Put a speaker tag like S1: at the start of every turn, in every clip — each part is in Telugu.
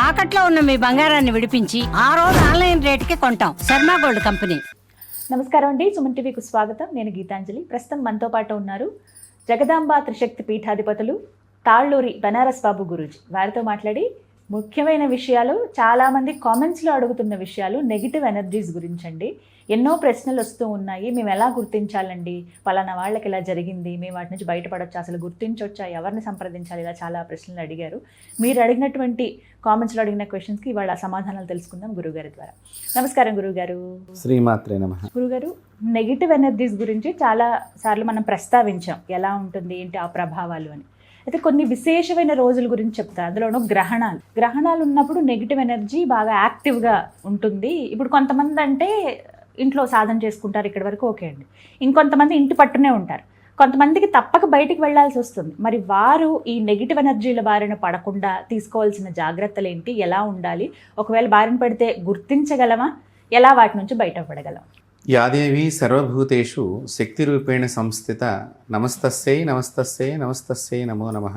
S1: తాకట్లో ఉన్న మీ బంగారాన్ని విడిపించి ఆ రోజు ఆన్లైన్ రేటుకి కొంటాం. Sharma gold company.
S2: నమస్కారం అండి, సుమన్ టీవీకి స్వాగతం. నేను గీతాంజలి. ప్రస్తుతం మనతో పాటు ఉన్నారు జగదాంబ త్రిశక్తి పీఠాధిపతులు తాళ్ళూరి బనారస్ బాబు గురూజీ. వారితో మాట్లాడి ముఖ్యమైన విషయాలు, చాలామంది కామెంట్స్లో అడుగుతున్న విషయాలు నెగిటివ్ ఎనర్జీస్ గురించి అండి. ఎన్నో ప్రశ్నలు వస్తూ ఉన్నాయి. మేము ఎలా గుర్తించాలండి, పలానా వాళ్ళకి ఇలా జరిగింది, మేము వాటి నుంచి బయటపడొచ్చా, అసలు గుర్తించవచ్చా, ఎవరిని సంప్రదించాలి, ఇలా చాలా ప్రశ్నలు అడిగారు. మీరు అడిగినటువంటి కామెంట్స్లో అడిగిన క్వశ్చన్స్కి ఇవాళ సమాధానాలు తెలుసుకుందాం గురుగారి ద్వారా. నమస్కారం గురుగారు.
S3: శ్రీమాత్రే నమః.
S2: గురుగారు, నెగిటివ్ ఎనర్జీస్ గురించి చాలా సార్లు మనం ప్రస్తావించాం, ఎలా ఉంటుంది ఏంటి ఆ ప్రభావాలు అని. అయితే కొన్ని విశేషమైన రోజుల గురించి చెప్తారు. అందులోనూ గ్రహణాలు ఉన్నప్పుడు నెగిటివ్ ఎనర్జీ బాగా యాక్టివ్గా ఉంటుంది. ఇప్పుడు కొంతమంది అంటే ఇంట్లో సాధన చేసుకుంటారు, ఇక్కడి వరకు ఓకే అండి. ఇంకొంతమంది ఇంటి పట్టునే ఉంటారు. కొంతమందికి తప్పక బయటికి వెళ్లాల్సి వస్తుంది. మరి వారు ఈ నెగిటివ్ ఎనర్జీల బారిన పడకుండా తీసుకోవాల్సిన జాగ్రత్తలు ఏంటి, ఎలా ఉండాలి, ఒకవేళ బారిన పడితే గుర్తించగలమా, ఎలా వాటి నుంచి బయటపడగలం?
S3: యాదేవి సర్వభూతేషు శక్తిరూపేణ సంస్థిత నమస్తస్యై నమస్తస్యై నమస్తస్యై నమో నమః.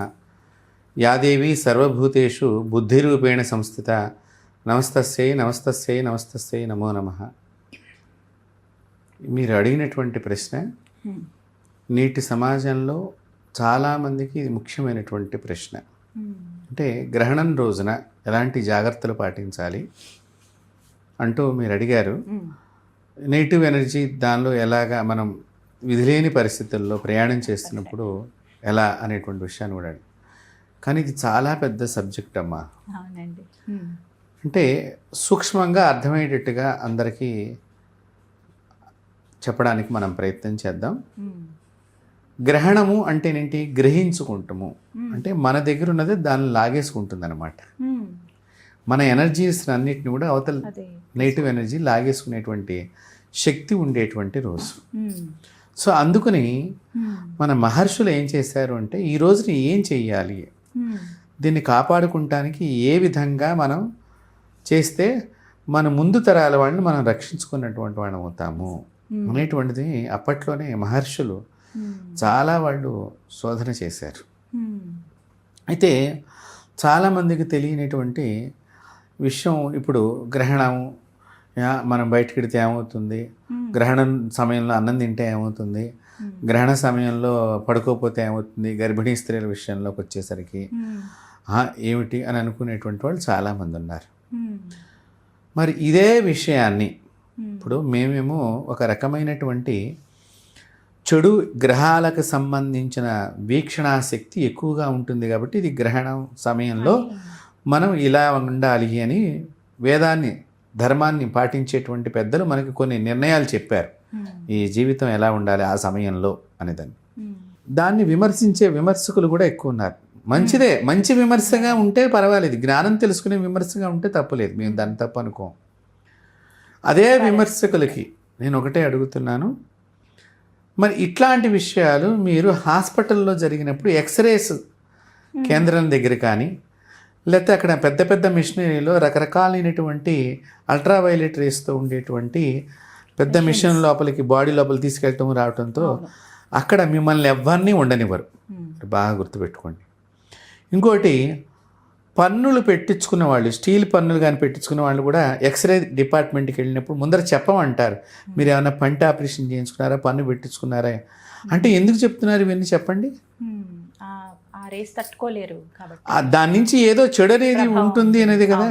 S3: యాదేవి సర్వభూతేషు బుద్ధిరూపేణ సంస్థిత నమస్తస్యై నమస్తస్యై నమస్తస్యై నమో నమః. మీరు అడిగినటువంటి ప్రశ్న నేటి సమాజంలో చాలామందికి ఇది ముఖ్యమైనటువంటి ప్రశ్న. అంటే గ్రహణం రోజున ఎలాంటి జాగ్రత్తలు పాటించాలి అంటూ మీరు అడిగారు. నెగిటివ్ ఎనర్జీ దానిలో ఎలాగా మనం విధిలేని పరిస్థితుల్లో ప్రయాణం చేస్తున్నప్పుడు ఎలా అనేటువంటి విషయాన్ని కూడా అడిగారు. కానీ ఇది చాలా పెద్ద సబ్జెక్ట్ అమ్మా.
S2: అవునండి.
S3: అంటే సూక్ష్మంగా అర్థమయ్యేటట్టుగా అందరికీ చెప్పడానికి మనం ప్రయత్నం చేద్దాం. గ్రహణము అంటేనేంటి, గ్రహించుకుంటాము అంటే మన దగ్గర ఉన్నది దాన్ని లాగేసుకుంటుంది అనమాట. మన ఎనర్జీస్ అన్నిటిని కూడా అవతల నెగిటివ్ ఎనర్జీ లాగేసుకునేటువంటి శక్తి ఉండేటువంటి రోజు. సో అందుకని మన మహర్షులు ఏం చేశారు అంటే, ఈ రోజుని ఏం చెయ్యాలి, దీన్ని కాపాడుకుంటానికి ఏ విధంగా మనం చేస్తే మన ముందు తరాల వాళ్ళని మనం రక్షించుకున్నటువంటి వాళ్ళం అవుతాము అనేటువంటిది అప్పట్లోనే మహర్షులు చాలా వాళ్ళు శోధన చేశారు. అయితే చాలామందికి తెలియనటువంటి విషయం, ఇప్పుడు గ్రహణం మనం బయటకు వెడితే ఏమవుతుంది, గ్రహణం సమయంలో అన్నం తింటే ఏమవుతుంది, గ్రహణ సమయంలో పడుకోకపోతే ఏమవుతుంది, గర్భిణీ స్త్రీల విషయంలోకి వచ్చేసరికి ఏమిటి అని అనుకునేటువంటి వాళ్ళు చాలామంది ఉన్నారు. మరి ఇదే విషయాన్ని ఇప్పుడు మేమేమో ఒక రకమైనటువంటి చెడు గ్రహాలకు సంబంధించిన వీక్షణాశక్తి ఎక్కువగా ఉంటుంది కాబట్టి ఇది గ్రహణం సమయంలో మనం ఇలా ఉండాలి అని వేదాన్ని, ధర్మాన్ని పాటించేటువంటి పెద్దలు మనకి కొన్ని నిర్ణయాలు చెప్పారు. ఈ జీవితం ఎలా ఉండాలి ఆ సమయంలో అనేదాన్ని. దాన్ని విమర్శించే విమర్శకులు కూడా ఎక్కువ ఉన్నారు. మంచిదే, మంచి విమర్శగా ఉంటే పర్వాలేదు, జ్ఞానం తెలుసుకునే విమర్శగా ఉంటే తప్పులేదు, మేము దాన్ని తప్పు అనుకోం. అదే విమర్శకులకి నేను ఒకటే అడుగుతున్నాను, మరి ఇట్లాంటి విషయాలు మీరు హాస్పిటల్లో జరిగినప్పుడు ఎక్స్రేస్ కేంద్రం దగ్గర కానీ, లేకపోతే అక్కడ పెద్ద పెద్ద మిషనరీలో రకరకాలైనటువంటి అల్ట్రావైలెట్ రేస్తో ఉండేటువంటి పెద్ద మిషన్ లోపలికి, బాడీ లోపల తీసుకెళ్ళటం రావడంతో అక్కడ మిమ్మల్ని ఎవరిని ఉండనివ్వరు. బాగా గుర్తుపెట్టుకోండి. ఇంకోటి, పన్నులు పెట్టించుకున్న వాళ్ళు, స్టీల్ పన్నులు కానీ పెట్టించుకున్న వాళ్ళు కూడా ఎక్స్రే డిపార్ట్మెంట్కి వెళ్ళినప్పుడు ముందర చెప్పమంటారు, మీరు ఏమైనా పంట ఆపరేషన్ చేయించుకున్నారా, పన్ను పెట్టించుకున్నారా అంటే. ఎందుకు చెప్తున్నారు ఇవన్నీ చెప్పండి?
S2: రేస్ తట్టుకోలేరు కాబట్టి,
S3: దాని నుంచి ఏదో చెడు అనేది ఉంటుంది అనేది కదా.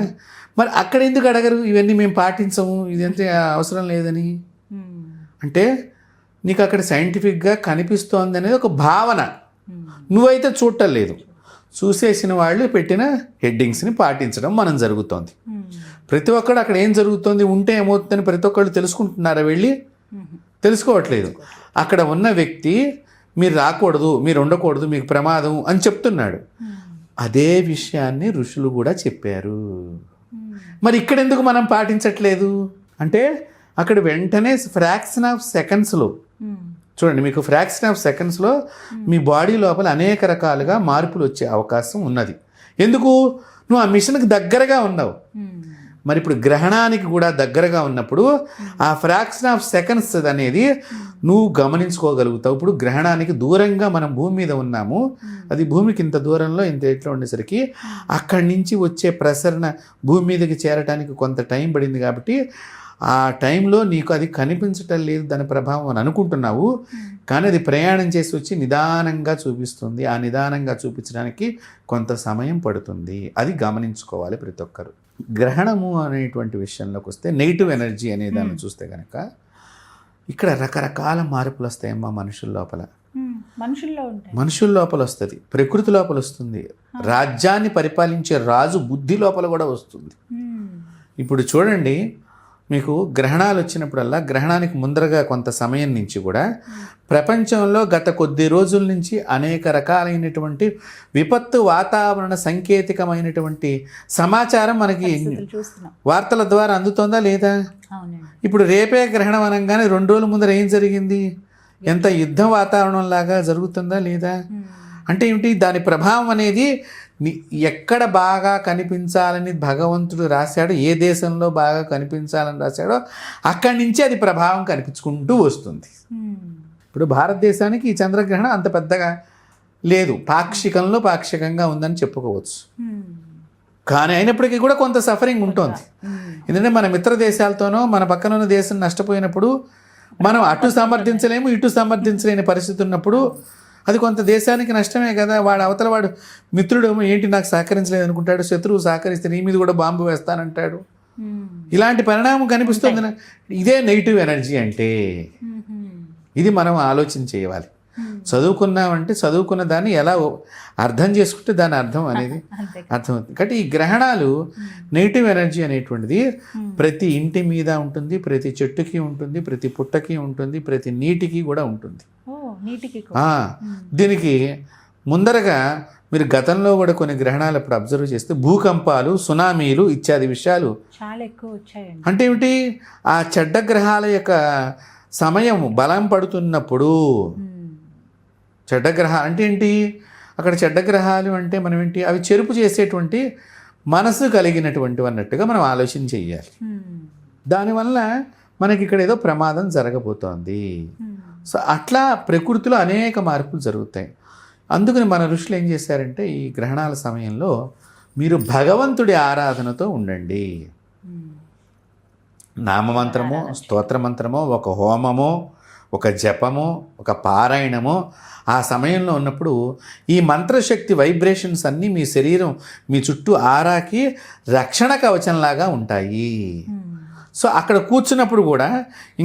S3: మరి అక్కడ ఎందుకు అడగరు, ఇవన్నీ మేము పాటించము, ఇదంతా అవసరం లేదని అంటే? నీకు అక్కడ సైంటిఫిక్గా కనిపిస్తోంది అనేది ఒక భావన, నువ్వైతే చూడటం లేదు. చూసేసిన వాళ్ళు పెట్టిన హెడ్డింగ్స్ని పాటించడం మనం జరుగుతోంది. ప్రతి ఒక్కడు అక్కడ ఏం జరుగుతుంది, ఉంటే ఏమవుతుందని ప్రతి ఒక్కళ్ళు తెలుసుకుంటున్నారా? వెళ్ళి తెలుసుకోవట్లేదు. అక్కడ ఉన్న వ్యక్తి మీరు రాకూడదు, మీరు ఉండకూడదు, మీకు ప్రమాదం అని చెప్తున్నాడు. అదే విషయాన్ని ఋషులు కూడా చెప్పారు. మరి ఇక్కడ ఎందుకు మనం పాటించట్లేదు అంటే, అక్కడ వెంటనే ఫ్రాక్షన్ ఆఫ్ సెకండ్స్లో చూడండి, మీకు ఫ్రాక్షన్ ఆఫ్ సెకండ్స్లో మీ బాడీ లోపల అనేక రకాలుగా మార్పులు వచ్చే అవకాశం ఉన్నది. ఎందుకు? నువ్వు ఆ మిషన్కి దగ్గరగా ఉన్నావు. మరి ఇప్పుడు గ్రహణానికి కూడా దగ్గరగా ఉన్నప్పుడు ఆ ఫ్రాక్షన్ ఆఫ్ సెకండ్స్ అనేది నువ్వు గమనించుకోగలుగుతావు. ఇప్పుడు గ్రహణానికి దూరంగా మనం భూమి మీద ఉన్నాము, అది భూమికి ఇంత దూరంలో ఇంత ఎట్లా ఉండేసరికి అక్కడి నుంచి వచ్చే ప్రసరణ భూమి మీదకి చేరటానికి కొంత టైం పడింది. కాబట్టి ఆ టైంలో నీకు అది కనిపించటం లేదు దాని ప్రభావం అని అనుకుంటున్నావు, కానీ అది ప్రయాణం చేసి వచ్చి నిదానంగా చూపిస్తుంది. ఆ నిదానంగా చూపించడానికి కొంత సమయం పడుతుంది. అది గమనించుకోవాలి ప్రతి ఒక్కరు. గ్రహణము అనేటువంటి విషయంలోకి వస్తే నెగిటివ్ ఎనర్జీ అనే దాన్ని చూస్తే కనుక ఇక్కడ రకరకాల మార్పులు వస్తాయమ్మా మనుషుల లోపల. మనుషుల లోపల వస్తుంది, ప్రకృతి లోపల వస్తుంది, రాజ్యాన్ని పరిపాలించే రాజు బుద్ధి లోపల కూడా వస్తుంది. ఇప్పుడు చూడండి, మీకు గ్రహణాలు వచ్చినప్పుడల్లా గ్రహణానికి ముందరగా కొంత సమయం నుంచి కూడా ప్రపంచంలో గత కొద్ది రోజుల నుంచి అనేక రకాలైనటువంటి విపత్తు వాతావరణ సంకేతికమైనటువంటి సమాచారం మనకి వార్తల ద్వారా అందుతోందా లేదా? ఇప్పుడు రేపే గ్రహణం అనగానే 2 రోజుల ముందర ఏం జరిగింది? ఎంత యుద్ధ వాతావరణం లాగా జరుగుతుందా లేదా? అంటే ఏమిటి దాని ప్రభావం అనేది ఎక్కడ బాగా కనిపించాలని భగవంతుడు రాశాడో, ఏ దేశంలో బాగా కనిపించాలని రాశాడో అక్కడి నుంచి అది ప్రభావం కనిపించుకుంటూ వస్తుంది. ఇప్పుడు భారతదేశానికి ఈ చంద్రగ్రహణం అంత పెద్దగా లేదు, పాక్షికంగా ఉందని చెప్పుకోవచ్చు. కానీ అయినప్పటికీ కూడా కొంత సఫరింగ్ ఉంటుంది. ఎందుకంటే మన మిత్ర దేశాలతోనో మన పక్కన ఉన్న దేశం నష్టపోయినప్పుడు మనం అటు సమర్థించలేము, ఇటు సమర్థించలేని పరిస్థితి ఉన్నప్పుడు అది కొంత దేశానికి నష్టమే కదా. వాడు మిత్రుడు ఏంటి నాకు సహకరించలేదు అనుకుంటాడు, శత్రువు సహకరిస్తే నీ మీద కూడా బాంబు వేస్తానంటాడు. ఇలాంటి పరిణామం కనిపిస్తుంది. ఇదే నెగిటివ్ ఎనర్జీ అంటే. ఇది మనం ఆలోచన చేయాలి. చదువుకున్నామంటే చదువుకున్న దాన్ని ఎలా అర్థం చేసుకుంటే దాని అర్థం అనేది అర్థమవుతుంది. కాబట్టి ఈ గ్రహణాలు నెగిటివ్ ఎనర్జీ అనేటువంటిది ప్రతి ఇంటి మీద ఉంటుంది, ప్రతి చెట్టుకి ఉంటుంది, ప్రతి పుట్టకి ఉంటుంది, ప్రతి నీటికి కూడా ఉంటుంది. దీనికి ముందరగా మీరు గతంలో కూడా కొన్ని గ్రహణాలు అప్పుడు అబ్జర్వ్ చేస్తే భూకంపాలు, సునామీలు ఇత్యాది విషయాలు
S2: చాలా ఎక్కువ వచ్చాయండి.
S3: అంటే ఏమిటి? ఆ చెడ్డ గ్రహాల యొక్క సమయం బలం పడుతున్నప్పుడు చెడ్డ గ్రహాలు అంటే ఏంటి? అక్కడ చెడ్డ గ్రహాలు అంటే మనం ఏంటి? అవి చెరుపు చేసేటువంటి మనసు కలిగినటువంటి అన్నట్టుగా మనం ఆలోచన చెయ్యాలి. దానివల్ల మనకి ఇక్కడ ఏదో ప్రమాదం జరగబోతోంది. సో అట్లా ప్రకృతిలో అనేక మార్పులు జరుగుతాయి. అందుకని మన ఋషులు ఏం చేశారంటే ఈ గ్రహణాల సమయంలో మీరు భగవంతుడి ఆరాధనతో ఉండండి. నామమంత్రమో, స్తోత్రమంత్రమో, ఒక హోమమో, ఒక జపమో, ఒక పారాయణమో ఆ సమయంలో ఉన్నప్పుడు ఈ మంత్రశక్తి వైబ్రేషన్స్ అన్నీ మీ శరీరం, మీ చుట్టూ ఆరాకి రక్షణ కవచంలాగా ఉంటాయి. సో అక్కడ కూర్చున్నప్పుడు కూడా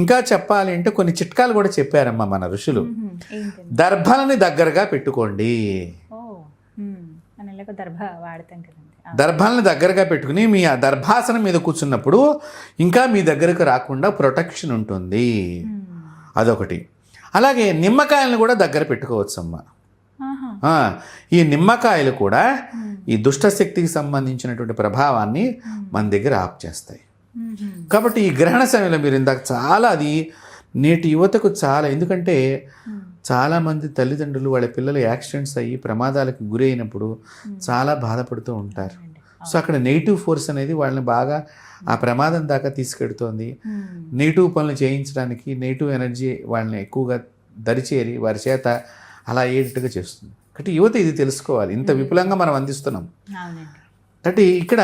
S3: ఇంకా చెప్పాలి అంటే కొన్ని చిట్కాలు కూడా చెప్పారమ్మా మన ఋషులు. దర్భలని దగ్గరగా పెట్టుకోండి. దర్భాలను దగ్గరగా పెట్టుకుని మీ ఆ దర్భాసనం మీద కూర్చున్నప్పుడు ఇంకా మీ దగ్గరకు రాకుండా ప్రొటెక్షన్ ఉంటుంది. అదొకటి. అలాగే నిమ్మకాయలను కూడా దగ్గర పెట్టుకోవచ్చు అమ్మా. ఈ నిమ్మకాయలు కూడా ఈ దుష్టశక్తికి సంబంధించినటువంటి ప్రభావాన్ని మన దగ్గర ఆప్ చేస్తాయి. కాబట్టి ఈ గ్రహణ సమయంలో మీరు ఇందాక చాలా అది నేటి యువతకు చాలా, ఎందుకంటే చాలామంది తల్లిదండ్రులు వాళ్ళ పిల్లలు యాక్సిడెంట్స్ అయ్యి ప్రమాదాలకు గురైనప్పుడు చాలా బాధపడుతూ ఉంటారు. సో అక్కడ నెగిటివ్ ఫోర్స్ అనేది వాళ్ళని బాగా ఆ ప్రమాదం దాకా తీసుకెడుతోంది. నెగిటివ్ పనులు చేయించడానికి నెగిటివ్ ఎనర్జీ వాళ్ళని ఎక్కువగా దరిచేరి వారి చేత అలా ఏటట్టుగా చేస్తుంది. కాబట్టి యువత ఇది తెలుసుకోవాలి. ఇంత విపులంగా మనం అందిస్తున్నాం. అంటే ఇక్కడ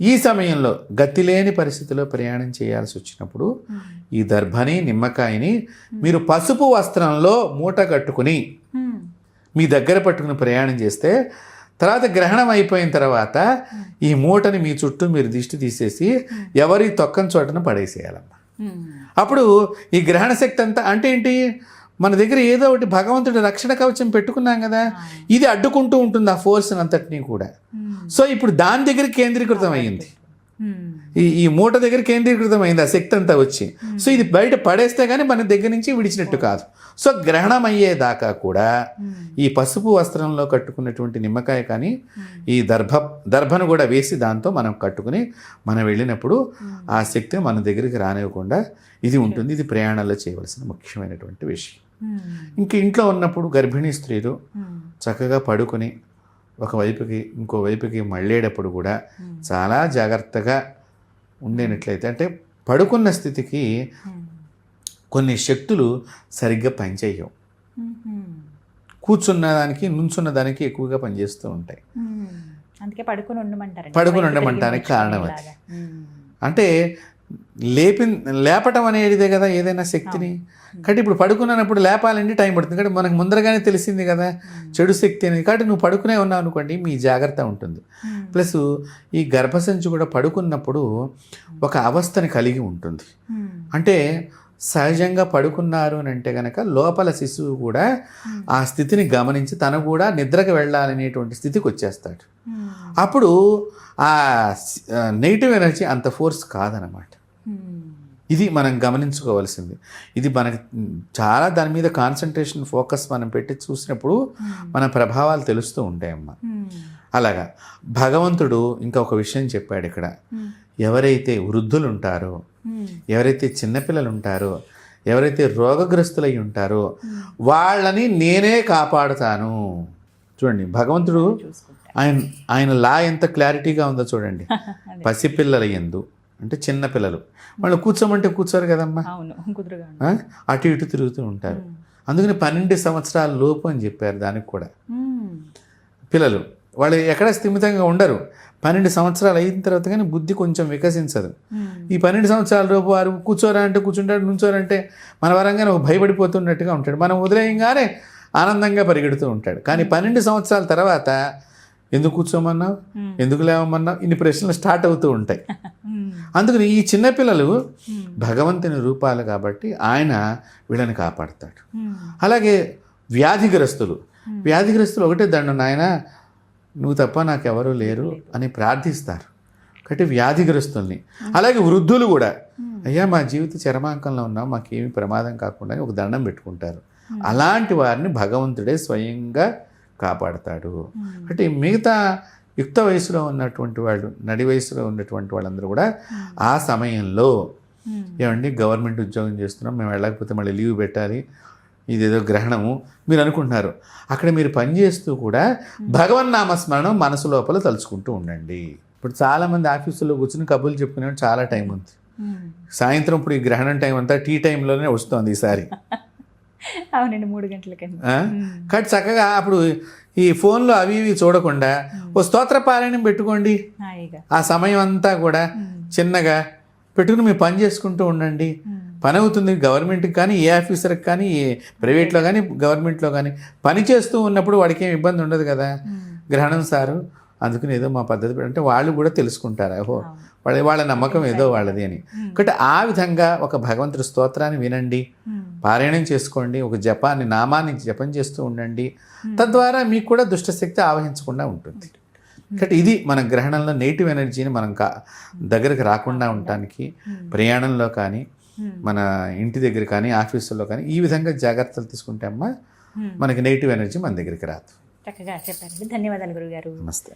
S3: ఈ సమయంలో గతిలేని పరిస్థితిలో ప్రయాణం చేయాల్సి వచ్చినప్పుడు ఈ దర్భని, నిమ్మకాయని మీరు పసుపు వస్త్రంలో మూట కట్టుకుని మీ దగ్గర పట్టుకుని ప్రయాణం చేస్తే తర్వాత గ్రహణం అయిపోయిన తర్వాత ఈ మూటని మీ చుట్టూ మీరు దిష్టి తీసేసి ఎవరి తొక్కని చోటన పడేసేయాలమ్మా. అప్పుడు ఈ గ్రహణ శక్తి అంతా అంటే ఏంటి? మన దగ్గర ఏదో ఒకటి భగవంతుడి రక్షణ కవచం పెట్టుకున్నాం కదా, ఇది అడ్డుకుంటూ ఉంటుంది ఆ ఫోర్స్ అంతటినీ కూడా. సో ఇప్పుడు దాని దగ్గర కేంద్రీకృతం అయ్యింది, ఈ మూట దగ్గర కేంద్రీకృతం అయింది ఆ శక్తి అంతా వచ్చి. సో ఇది బయట పడేస్తే కానీ మన దగ్గర నుంచి విడిచినట్టు కాదు. సో గ్రహణం అయ్యేదాకా కూడా ఈ పసుపు వస్త్రంలో కట్టుకున్నటువంటి నిమ్మకాయ కానీ ఈ దర్భను కూడా వేసి దాంతో మనం కట్టుకుని మనం వెళ్ళినప్పుడు ఆ శక్తి మన దగ్గరికి రానివ్వకుండా ఇది ఉంటుంది. ఇది ప్రయాణాల్లో చేయవలసిన ముఖ్యమైనటువంటి విషయం. ఇంక ఇంట్లో ఉన్నప్పుడు గర్భిణీ స్త్రీలు చక్కగా పడుకొని ఒకవైపుకి ఇంకో వైపుకి మళ్ళేటప్పుడు కూడా చాలా జాగ్రత్తగా ఉండేనట్లయితే అంటే పడుకున్న స్థితికి కొన్ని శక్తులు సరిగ్గా పనిచేయవు. కూర్చున్న దానికి నుంచున్న దానికి ఎక్కువగా పనిచేస్తూ ఉంటాయి.
S2: అందుకే పడుకుని ఉండమంటారు.
S3: పడుకుని ఉండమంటానికి కారణం అది. అంటే లేపటం అనేదే కదా ఏదైనా శక్తిని. కాబట్టి ఇప్పుడు పడుకున్నప్పుడు లేపాలంటే టైం పడుతుంది. కాబట్టి మనకు ముందరగానే తెలిసింది కదా చెడు శక్తి అనేది. కాబట్టి నువ్వు పడుకునే ఉన్నావు అనుకోండి, మీ జాగ్రత్త ఉంటుంది. ప్లస్ ఈ గర్భసంచి కూడా పడుకున్నప్పుడు ఒక అవస్థని కలిగి ఉంటుంది. అంటే సహజంగా పడుకున్నారు అని అంటే కనుక లోపల శిశువు కూడా ఆ స్థితిని గమనించి తను కూడా నిద్రకు వెళ్ళాలనేటువంటి స్థితికి వచ్చేస్తాడు. అప్పుడు ఆ నెగిటివ్ ఎనర్జీ అంత ఫోర్స్ కాదనమాట. ఇది మనం గమనించుకోవాల్సింది. ఇది మనకి చాలా దాని మీద కాన్సన్ట్రేషన్ ఫోకస్ మనం పెట్టి చూసినప్పుడు మన ప్రభావాలు తెలుస్తూ ఉంటాయమ్మా. అలాగా భగవంతుడు ఇంకా ఒక విషయం చెప్పాడు ఇక్కడ. ఎవరైతే వృద్ధులు ఉంటారో, ఎవరైతే చిన్నపిల్లలు ఉంటారో, ఎవరైతే రోగగ్రస్తులై ఉంటారో వాళ్ళని నేనే కాపాడుతాను. చూడండి భగవంతుడు ఆయన లా ఎంత క్లారిటీగా ఉందో చూడండి. పసిపిల్లల యందు అంటే చిన్నపిల్లలు వాళ్ళు కూర్చోమంటే కూర్చోరు కదమ్మా, అటు ఇటు తిరుగుతూ ఉంటారు. అందుకని 12 సంవత్సరాల లోపు అని చెప్పారు. దానికి కూడా పిల్లలు వాళ్ళు ఎక్కడ స్థిమితంగా ఉండరు. 12 సంవత్సరాలు అయిన తర్వాత కానీ బుద్ధి కొంచెం వికసించదు. ఈ 12 సంవత్సరాల లోపు వారు కూర్చోరా అంటే కూర్చుంటాడు, నుంచోరంటే మన వరంగానే భయపడిపోతున్నట్టుగా ఉంటాడు. మనం వదిలేయంగానే ఆనందంగా పరిగెడుతూ ఉంటాడు. కానీ 12 సంవత్సరాల తర్వాత ఎందుకు కూర్చోమన్నావు, ఎందుకు లేవమన్నావు, ఇన్ని ప్రశ్నలు స్టార్ట్ అవుతూ ఉంటాయి. అందుకని ఈ చిన్నపిల్లలు భగవంతుని రూపాలు కాబట్టి ఆయన వీళ్ళని కాపాడుతాడు. అలాగే వ్యాధిగ్రస్తులు ఒకటే దండం, నాయన నువ్వు తప్ప నాకెవరూ లేరు అని ప్రార్థిస్తారు. కాబట్టి వ్యాధిగ్రస్తుల్ని, అలాగే వృద్ధులు కూడా అయ్యా మా జీవిత చరమాంకంలో ఉన్నాం, మాకేమీ ప్రమాదం కాకుండా ఒక దండం పెట్టుకుంటారు. అలాంటి వారిని భగవంతుడే స్వయంగా కాపాడతాడు. అంటే మిగతా యుక్త వయసులో ఉన్నటువంటి వాళ్ళు, నడి వయసులో ఉన్నటువంటి వాళ్ళందరూ కూడా ఆ సమయంలో ఏమండి గవర్నమెంట్ ఉద్యోగం చేస్తున్నాం, మేము వెళ్ళకపోతే మళ్ళీ లీవ్ పెట్టాలి, ఇదేదో గ్రహణము మీరు అనుకుంటున్నారు. అక్కడ మీరు పనిచేస్తూ కూడా భగవన్నామస్మరణం మనసు లోపల తలుచుకుంటూ ఉండండి. ఇప్పుడు చాలామంది ఆఫీసులో కూర్చుని కబుర్లు చెప్పుకునే చాలా టైం ఉంది. సాయంత్రం ఇప్పుడు ఈ గ్రహణం టైం అంతా టీ టైంలోనే వస్తుంది ఈసారి.
S2: అవునండి 3 గంటలకి.
S3: కాబట్టి చక్కగా అప్పుడు ఈ ఫోన్లో అవి ఇవి చూడకుండా ఓ స్తోత్ర పారాయణం పెట్టుకోండి. ఆ సమయం అంతా కూడా చిన్నగా పెట్టుకుని మీరు పని చేసుకుంటూ ఉండండి. పని అవుతుంది. గవర్నమెంట్కి కానీ ఏ ఆఫీసర్కి కానీ ఏ ప్రైవేట్లో కానీ గవర్నమెంట్లో కానీ పని చేస్తూ ఉన్నప్పుడు వాడికి ఏం ఇబ్బంది ఉండదు కదా. గ్రహణం సారు అందుకని ఏదో మా పద్ధతి అంటే వాళ్ళు కూడా తెలుసుకుంటారు, ఓహో వాళ్ళ నమ్మకం ఏదో వాళ్ళది అని. కాబట్టి ఆ విధంగా ఒక భగవంతుడి స్తోత్రాన్ని వినండి, పారాయణం చేసుకోండి, ఒక జపాన్ని నామాన్ని జపం చేస్తూ ఉండండి. తద్వారా మీకు కూడా దుష్టశక్తి ఆవహించకుండా ఉంటుంది. కాబట్టి ఇది మన గ్రహణంలో నెగిటివ్ ఎనర్జీని మనం దగ్గరకు రాకుండా ఉండటానికి ప్రయాణంలో కానీ మన ఇంటి దగ్గర కానీ ఆఫీసుల్లో కానీ ఈ విధంగా జాగ్రత్తలు తీసుకుంటే అమ్మా మనకి నెగిటివ్ ఎనర్జీ మన దగ్గరికి రాదు.
S2: చక్కగా చెప్పారండి. ధన్యవాదాలు గురుగారు.
S3: నమస్తే.